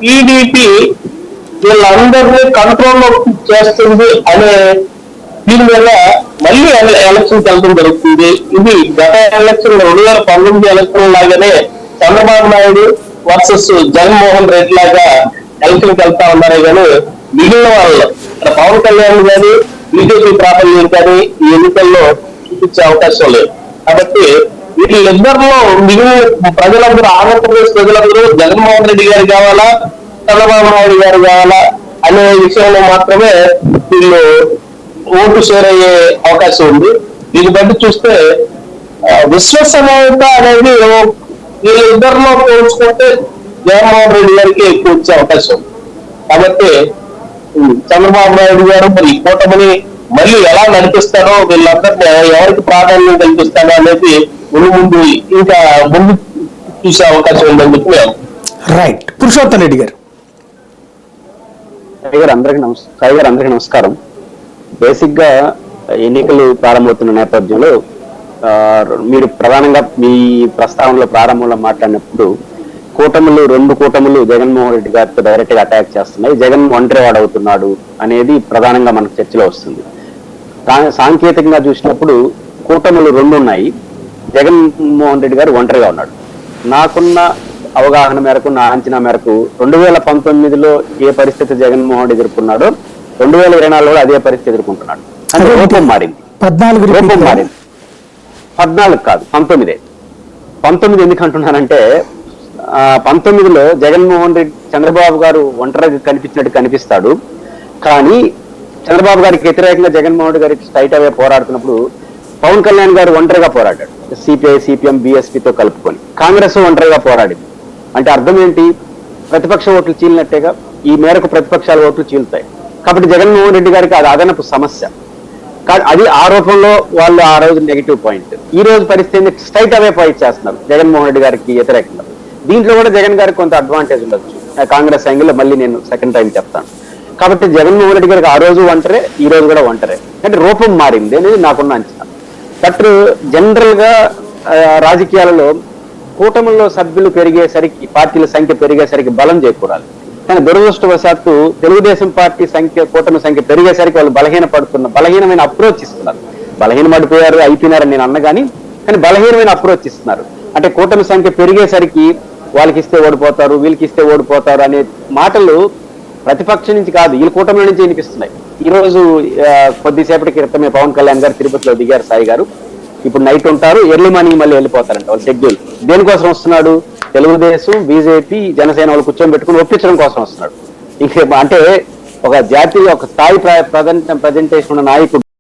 TDP వీళ్ళందరినీ కంట్రోల్లో చేస్తుంది అనే దీని వల్ల మళ్ళీ ఎలక్షన్ వెళ్ళడం జరుగుతుంది. ఇది గత ఎలక్షన్ 2019 ఎలక్షన్ లాగానే చంద్రబాబు నాయుడు వర్సెస్ జగన్మోహన్ రెడ్డి లాగా ఎలక్షన్కి వెళ్తా ఉన్నారే కానీ మిగిలిన వాళ్ళు పవన్ కళ్యాణ్ కానీ బీజేపీ ప్రాబల్యం కానీ ఈ ఎన్నికల్లో చూపించే అవకాశం లేదు. కాబట్టి వీళ్ళిద్దరిలో మిగిలిన ప్రజలందరూ, ఆంధ్రప్రదేశ్ ప్రజలందరూ జగన్మోహన్ రెడ్డి గారు కావాలా, చంద్రబాబు నాయుడు గారు కావాలా అనే విషయంలో మాత్రమే వీళ్ళు ఓటు షేర్ అయ్యే అవకాశం ఉంది. దీన్ని బట్టి చూస్తే విశ్వసనీయత అనేది వీళ్ళిద్దరిలో పోల్చుకుంటే జగన్మోహన్ రెడ్డి గారికి ఎక్కువ వచ్చే అవకాశం ఉంది. కాబట్టి చంద్రబాబు నాయుడు గారు మరి కూటమిని మళ్ళీ ఎలా నడిపిస్తారో, వీళ్ళందరినీ ఎవరికి ప్రాధాన్యం కల్పిస్తారో అనేది ముందు ఇంకా ముందు చూసే అవకాశం ఉందని చెప్పి రైట్. పురుషోత్తం రెడ్డి గారు. అందరికీ నమస్కారం. బేసిక్ గా ఎన్నికలు ప్రారంభమవుతున్న నేపథ్యంలో మీరు ప్రధానంగా మీ ప్రస్తావనలో ప్రారంభంలో మాట్లాడినప్పుడు రెండు కూటములు జగన్మోహన్ రెడ్డి గారితో డైరెక్ట్ గా అటాక్ చేస్తున్నాయి, జగన్ ఒంటరివాడు అవుతున్నాడు అనేది ప్రధానంగా మనకు చర్చలో వస్తుంది. సాంకేతికంగా చూసినప్పుడు కూటములు 2 ఉన్నాయి, జగన్మోహన్ రెడ్డి గారు ఒంటరిగా ఉన్నాడు. నాకున్న అవగాహన మేరకు, నా అంచనా మేరకు 2019లో ఏ పరిస్థితి జగన్మోహన్ రెడ్డి ఎదుర్కొన్నాడో 2024లో అదే పరిస్థితి ఎదుర్కొంటున్నాడు. అంటే రూపం మారింది. 14 కాదు 19. 19 ఎందుకు అంటున్నానంటే 19లో జగన్మోహన్ రెడ్డి చంద్రబాబు గారు ఒంటరిగా కనిపించినట్టు కనిపిస్తాడు. కానీ చంద్రబాబు గారికి వ్యతిరేకంగా జగన్మోహన్ రెడ్డి గారికి స్ట్రైట్ అవే పోరాడుతున్నప్పుడు పవన్ కళ్యాణ్ గారు ఒంటరిగా పోరాడాడు, సిపిఐ, సిపిఎం, బిఎస్పీతో కలుపుకొని. కాంగ్రెస్ ఒంటరిగా పోరాడింది. అంటే అర్థం ఏంటి? ప్రతిపక్ష ఓట్లు చీలినట్టేగా ఈ మేరకు ప్రతిపక్షాల ఓట్లు చీలుతాయి. కాబట్టి జగన్మోహన్ రెడ్డి గారికి అది అదనపు సమస్య. అది ఆరోపణలో వాళ్ళు ఆ రోజు నెగిటివ్ పాయింట్. ఈ రోజు పరిస్థితి స్ట్రైట్ అవే ఫైట్ చేస్తున్నారు జగన్మోహన్ రెడ్డి గారికి వ్యతిరేకంగా. దీంట్లో కూడా జగన్ గారికి కొంత అడ్వాంటేజ్ ఉండొచ్చు. కాంగ్రెస్ యాంగిల్లో మళ్ళీ నేను సెకండ్ టైం చెప్తాను. కాబట్టి జగన్మోహన్ రెడ్డి గారికి ఆ రోజు ఒంటరే, ఈ రోజు కూడా ఒంటరే. అంటే రూపం మారింది అనేది నాకున్న అంచనా. బట్ జనరల్ గా రాజకీయాలలో కూటమిలో సభ్యులు పెరిగేసరికి, పార్టీల సంఖ్య పెరిగేసరికి బలం చేకూరాలి. కానీ దురదృష్టవశాత్తు తెలుగుదేశం పార్టీ కూటమి సంఖ్య పెరిగేసరికి వాళ్ళు బలహీనమైన అప్రోచ్ ఇస్తున్నారు. బలహీనపడిపోయారు, అయిపోయినారని నేను అన్నగాని, కానీ బలహీనమైన అప్రోచ్ ఇస్తున్నారు. అంటే కూటమి సంఖ్య పెరిగేసరికి వాళ్ళకి ఇస్తే ఓడిపోతారు, వీళ్ళకి ఇస్తే ఓడిపోతారు అనే మాటలు ప్రతిపక్షం నుంచి కాదు, వీళ్ళ కూటమి నుంచి వినిపిస్తున్నాయి. ఈ రోజు కొద్దిసేపటి క్రితమే పవన్ కళ్యాణ్ గారు తిరుపతిలో దిగారు. సాయి గారు ఇప్పుడు నైట్ ఉంటారు, ఎర్లీ మార్నింగ్ మళ్ళీ వెళ్ళిపోతారంట. వాళ్ళు షెడ్యూల్ దేనికోసం వస్తున్నాడు? తెలుగుదేశం, బీజేపీ, జనసేన వాళ్ళు కూర్చొని పెట్టుకుని ఒప్పించడం కోసం వస్తున్నాడు. ఇంకా అంటే ఒక జాతీయ, ఒక స్థాయి ప్రజెంటేషన్ ఉన్న నాయకుడు